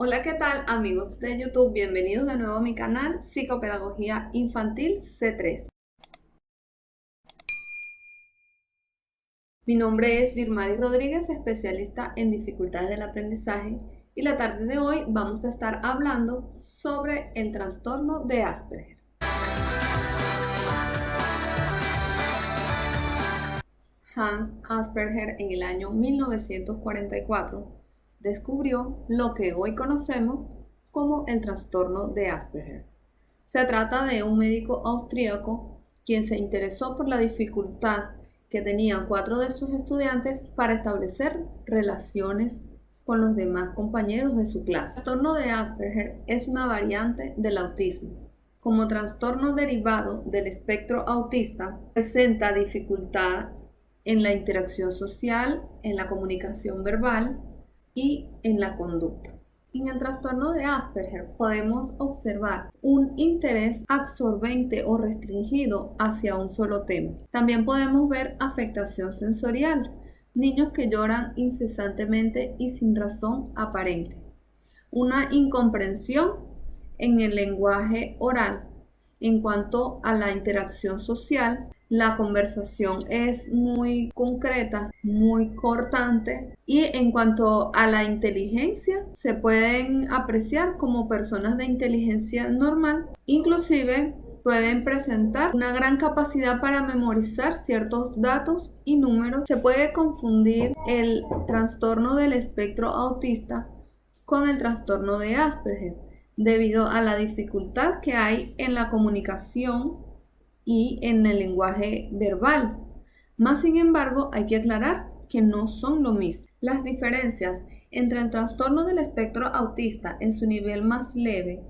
Hola, ¿qué tal amigos de YouTube? Bienvenidos de nuevo a mi canal Psicopedagogía Infantil C3. Mi nombre es Dirmari Rodríguez, especialista en dificultades del aprendizaje, y la tarde de hoy vamos a estar hablando sobre el trastorno de Asperger. Hans Asperger en el año 1944 descubrió lo que hoy conocemos como el trastorno de Asperger. Se trata de un médico austríaco quien se interesó por la dificultad que tenían 4 de sus estudiantes para establecer relaciones con los demás compañeros de su clase. El trastorno de Asperger es una variante del autismo. Como trastorno derivado del espectro autista, presenta dificultad en la interacción social, en la comunicación verbal y en la conducta. En el trastorno de Asperger podemos observar un interés absorbente o restringido hacia un solo tema. También podemos ver afectación sensorial, niños que lloran incesantemente y sin razón aparente. Una incomprensión en el lenguaje oral. En cuanto a la interacción social, la conversación es muy concreta, muy cortante, y en cuanto a la inteligencia, se pueden apreciar como personas de inteligencia normal, inclusive pueden presentar una gran capacidad para memorizar ciertos datos y números. Se puede confundir el trastorno del espectro autista con el trastorno de Asperger, debido a la dificultad que hay en la comunicación y en el lenguaje verbal. Más sin embargo, hay que aclarar que no son lo mismo. Las diferencias entre el trastorno del espectro autista en su nivel más leve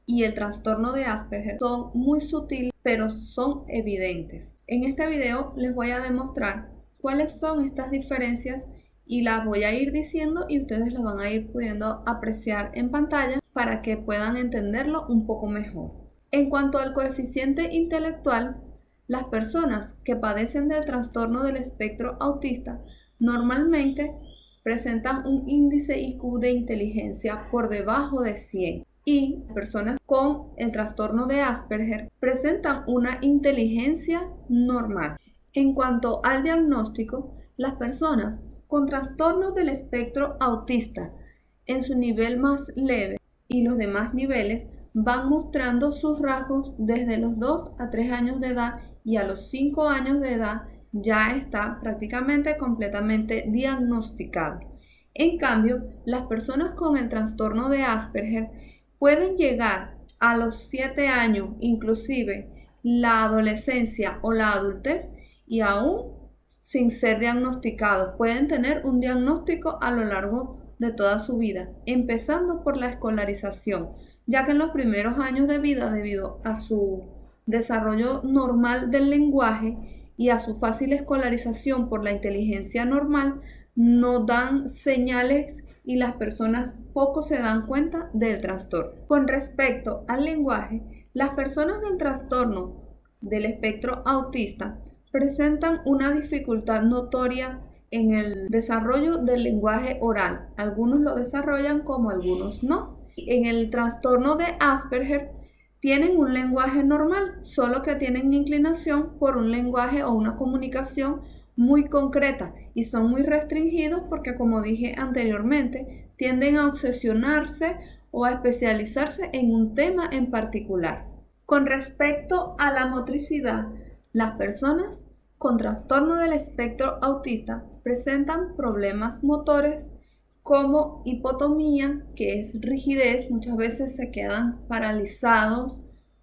y el trastorno de Asperger son muy sutiles, pero son evidentes. En este video les voy a demostrar cuáles son estas diferencias y las voy a ir diciendo y ustedes las van a ir pudiendo apreciar en pantalla para que puedan entenderlo un poco mejor. En cuanto al coeficiente intelectual, las personas que padecen del trastorno del espectro autista normalmente presentan un índice IQ de inteligencia por debajo de 100, y personas con el trastorno de Asperger presentan una inteligencia normal. En cuanto al diagnóstico, las personas con trastorno del espectro autista en su nivel más leve y los demás niveles van mostrando sus rasgos desde los 2 a 3 años de edad, y a los 5 años de edad ya está prácticamente completamente diagnosticado. En cambio, las personas con el trastorno de Asperger pueden llegar a los 7 años, inclusive la adolescencia o la adultez, y aún sin ser diagnosticados. Pueden tener un diagnóstico a lo largo de toda su vida, empezando por la escolarización, ya que en los primeros años de vida, debido a su desarrollo normal del lenguaje y a su fácil escolarización por la inteligencia normal, no dan señales y las personas poco se dan cuenta del trastorno. Con respecto al lenguaje, las personas del trastorno del espectro autista presentan una dificultad notoria en el desarrollo del lenguaje oral. Algunos lo desarrollan como algunos no. En el trastorno de Asperger tienen un lenguaje normal, solo que tienen inclinación por un lenguaje o una comunicación muy concreta, y son muy restringidos porque, como dije anteriormente, tienden a obsesionarse o a especializarse en un tema en particular. Con respecto a la motricidad, las personas con trastorno del espectro autista presentan problemas motores como hipotomía, que es rigidez. Muchas veces se quedan paralizados,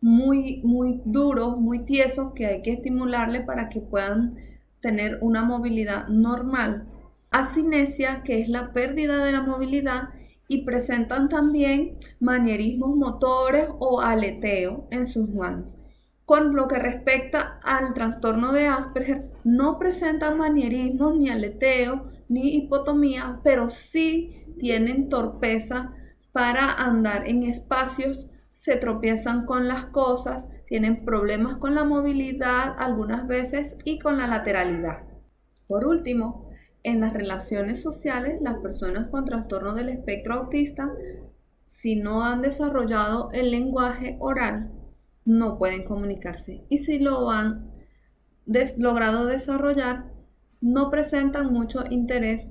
muy duros, muy tiesos, que hay que estimularle para que puedan tener una movilidad normal. Asinesia, que es la pérdida de la movilidad, y presentan también manierismos motores o aleteo en sus manos. Con lo que respecta al trastorno de Asperger, no presentan manierismos, ni aleteo, ni hipotomía, pero sí tienen torpeza para andar en espacios, se tropiezan con las cosas, tienen problemas con la movilidad algunas veces y con la lateralidad. Por último, en las relaciones sociales, las personas con trastorno del espectro autista si no han desarrollado el lenguaje oral, no pueden comunicarse. Y si lo han logrado desarrollar, no presentan mucho interés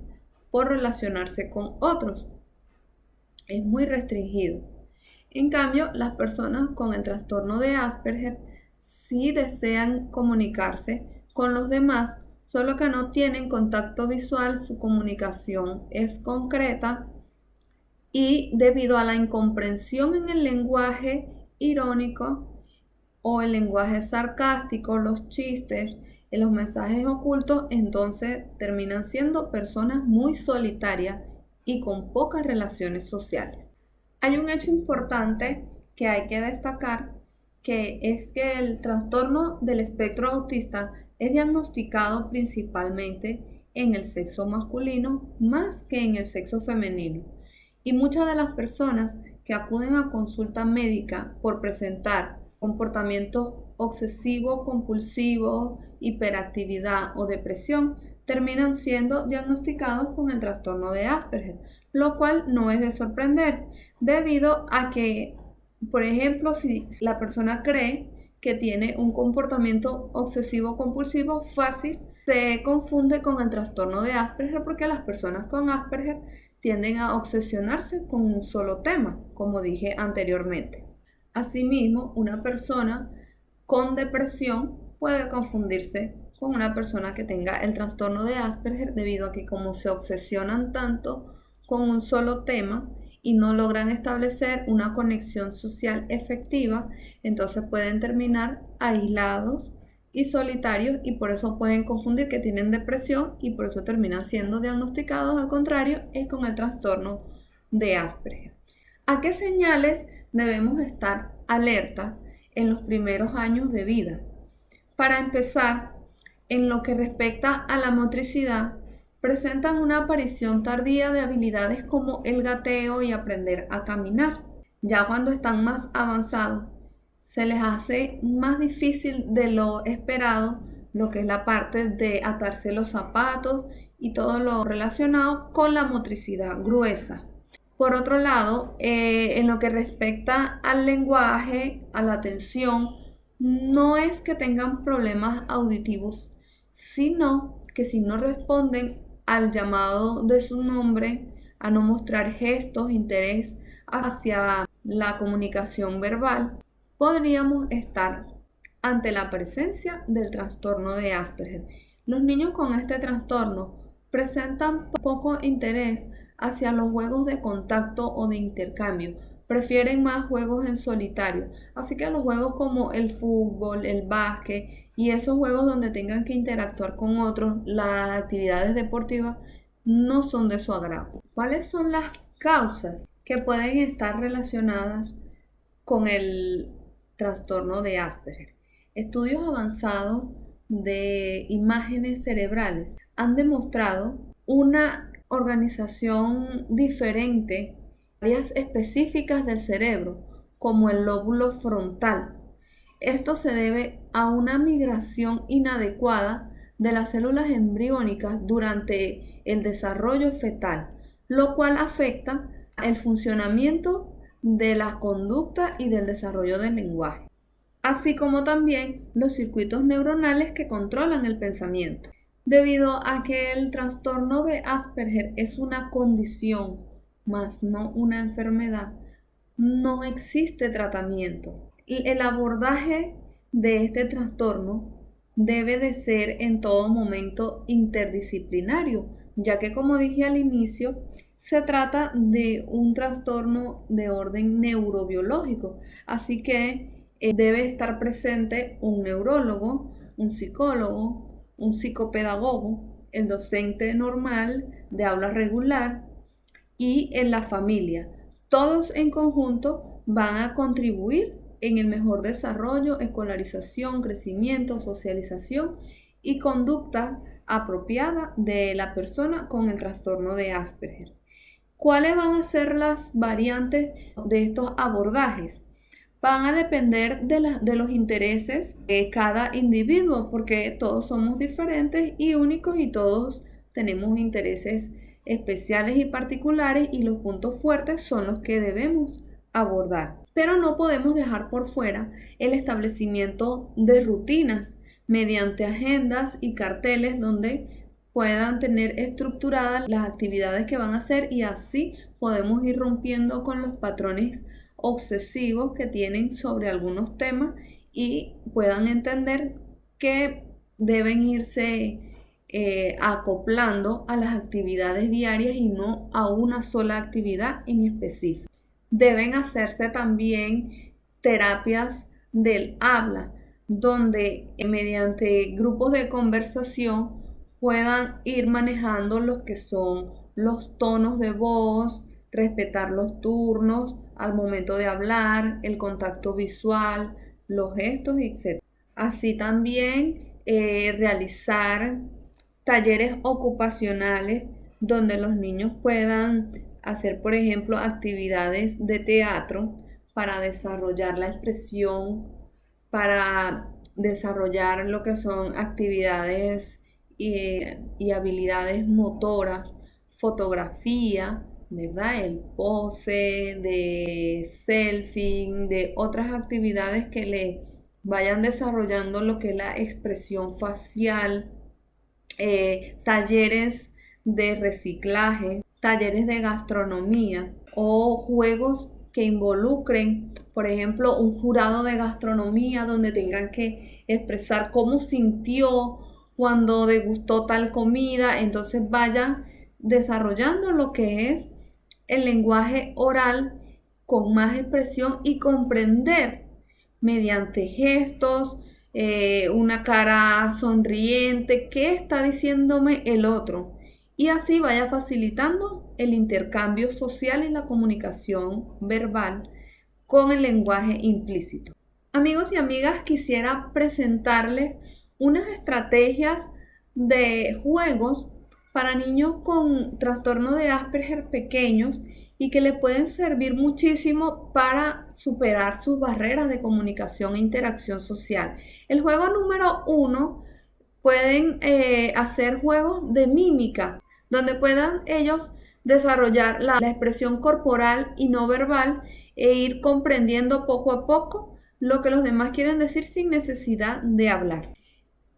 por relacionarse con otros. Es muy restringido. En cambio, las personas con el trastorno de Asperger sí desean comunicarse con los demás, solo que no tienen contacto visual, su comunicación es concreta y debido a la incomprensión en el lenguaje irónico o el lenguaje sarcástico, los chistes, en los mensajes ocultos, entonces terminan siendo personas muy solitarias y con pocas relaciones sociales. Hay un hecho importante que hay que destacar, que es que el trastorno del espectro autista es diagnosticado principalmente en el sexo masculino más que en el sexo femenino. Y muchas de las personas que acuden a consulta médica por presentar comportamientos obsesivos, compulsivos, hiperactividad o depresión terminan siendo diagnosticados con el trastorno de Asperger, lo cual no es de sorprender, debido a que, por ejemplo, si la persona cree que tiene un comportamiento obsesivo compulsivo fácil, se confunde con el trastorno de Asperger porque las personas con Asperger tienden a obsesionarse con un solo tema, como dije anteriormente. Asimismo, una persona con depresión puede confundirse con una persona que tenga el trastorno de Asperger debido a que como se obsesionan tanto con un solo tema y no logran establecer una conexión social efectiva, entonces pueden terminar aislados y solitarios y por eso pueden confundir que tienen depresión y por eso terminan siendo diagnosticados, al contrario, es con el trastorno de Asperger. ¿A qué señales debemos estar alerta en los primeros años de vida? Para empezar, en lo que respecta a la motricidad, presentan una aparición tardía de habilidades como el gateo y aprender a caminar. Ya cuando están más avanzados, se les hace más difícil de lo esperado lo que es la parte de atarse los zapatos y todo lo relacionado con la motricidad gruesa. Por otro lado, en lo que respecta al lenguaje, a la atención, no es que tengan problemas auditivos, sino que si no responden al llamado de su nombre, a no mostrar gestos, interés hacia la comunicación verbal, podríamos estar ante la presencia del trastorno de Asperger. Los niños con este trastorno presentan poco interés hacia los juegos de contacto o de intercambio. Prefieren más juegos en solitario. Así que los juegos como el fútbol, el básquet y esos juegos donde tengan que interactuar con otros, las actividades deportivas, no son de su agrado. ¿Cuáles son las causas que pueden estar relacionadas con el trastorno de Asperger? Estudios avanzados de imágenes cerebrales han demostrado una organización diferente, áreas específicas del cerebro, como el lóbulo frontal. Esto se debe a una migración inadecuada de las células embriónicas durante el desarrollo fetal, lo cual afecta el funcionamiento de la conducta y del desarrollo del lenguaje, así como también los circuitos neuronales que controlan el pensamiento. Debido a que el trastorno de Asperger es una condición, más no una enfermedad, no existe tratamiento. El abordaje de este trastorno debe de ser en todo momento interdisciplinario, ya que como dije al inicio, se trata de un trastorno de orden neurobiológico, así que debe estar presente un neurólogo, un psicólogo, un psicopedagogo, el docente normal de aula regular y en la familia. Todos en conjunto van a contribuir en el mejor desarrollo, escolarización, crecimiento, socialización y conducta apropiada de la persona con el trastorno de Asperger. ¿Cuáles van a ser las variantes de estos abordajes? Van a depender de los intereses de cada individuo, porque todos somos diferentes y únicos y todos tenemos intereses especiales y particulares, y los puntos fuertes son los que debemos abordar. Pero no podemos dejar por fuera el establecimiento de rutinas mediante agendas y carteles donde puedan tener estructuradas las actividades que van a hacer, y así podemos ir rompiendo con los patrones obsesivos que tienen sobre algunos temas y puedan entender que deben irse acoplando a las actividades diarias y no a una sola actividad en específico. Deben hacerse también terapias del habla, donde mediante grupos de conversación puedan ir manejando lo que son los tonos de voz, respetar los turnos al momento de hablar, el contacto visual, los gestos, etc. Así también realizar talleres ocupacionales donde los niños puedan hacer, por ejemplo, actividades de teatro para desarrollar la expresión, para desarrollar lo que son actividades y habilidades motoras, fotografía, ¿verdad? El pose, de selfie, de otras actividades que le vayan desarrollando lo que es la expresión facial, talleres de reciclaje, talleres de gastronomía o juegos que involucren, por ejemplo, un jurado de gastronomía donde tengan que expresar cómo sintió cuando degustó tal comida. Entonces vayan desarrollando lo que es el lenguaje oral con más expresión y comprender mediante gestos, una cara sonriente, qué está diciéndome el otro, y así vaya facilitando el intercambio social y la comunicación verbal con el lenguaje implícito. Amigos y amigas, quisiera presentarles unas estrategias de juegos para niños con trastorno de Asperger pequeños y que le pueden servir muchísimo para superar sus barreras de comunicación e interacción social. El juego número 1, pueden hacer juegos de mímica, donde puedan ellos desarrollar la expresión corporal y no verbal e ir comprendiendo poco a poco lo que los demás quieren decir sin necesidad de hablar.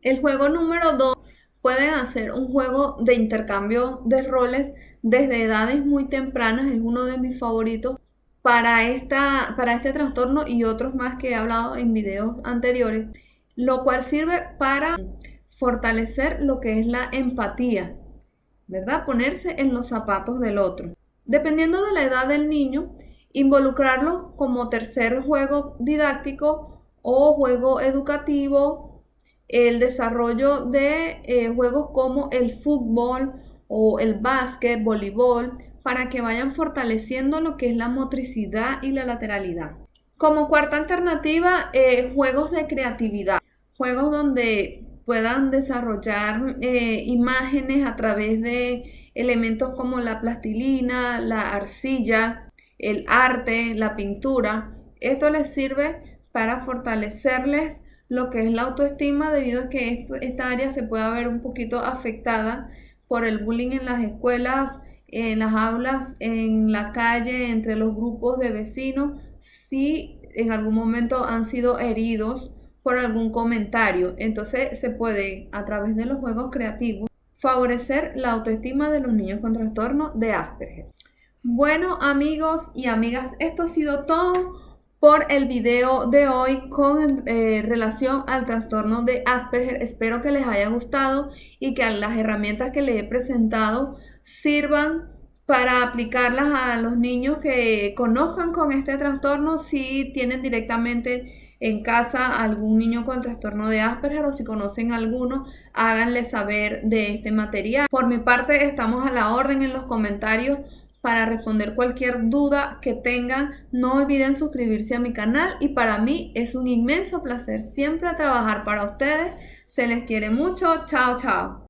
El juego número 2, pueden hacer un juego de intercambio de roles desde edades muy tempranas. Es uno de mis favoritos para este trastorno y otros más que he hablado en videos anteriores, lo cual sirve para fortalecer lo que es la empatía, ¿verdad? Ponerse en los zapatos del otro. Dependiendo de la edad del niño, involucrarlo como tercer juego didáctico o juego educativo, el desarrollo de juegos como el fútbol o el básquet, voleibol, para que vayan fortaleciendo lo que es la motricidad y la lateralidad. Como cuarta alternativa, juegos de creatividad, juegos donde puedan desarrollar imágenes a través de elementos como la plastilina, la arcilla, el arte, la pintura. Esto les sirve para fortalecerles lo que es la autoestima, debido a que esta área se puede ver un poquito afectada por el bullying en las escuelas, en las aulas, en la calle, entre los grupos de vecinos, si en algún momento han sido heridos por algún comentario. Entonces se puede, a través de los juegos creativos, favorecer la autoestima de los niños con trastorno de Asperger. Bueno, amigos y amigas, esto ha sido todo por el video de hoy con relación al trastorno de Asperger. Espero que les haya gustado y que las herramientas que les he presentado sirvan para aplicarlas a los niños que conozcan con este trastorno. Si tienen directamente en casa algún niño con trastorno de Asperger, o si conocen alguno, háganle saber de este material. Por mi parte, estamos a la orden en los comentarios para responder cualquier duda que tengan. No olviden suscribirse a mi canal, y para mí es un inmenso placer siempre trabajar para ustedes. Se les quiere mucho. Chao, chao.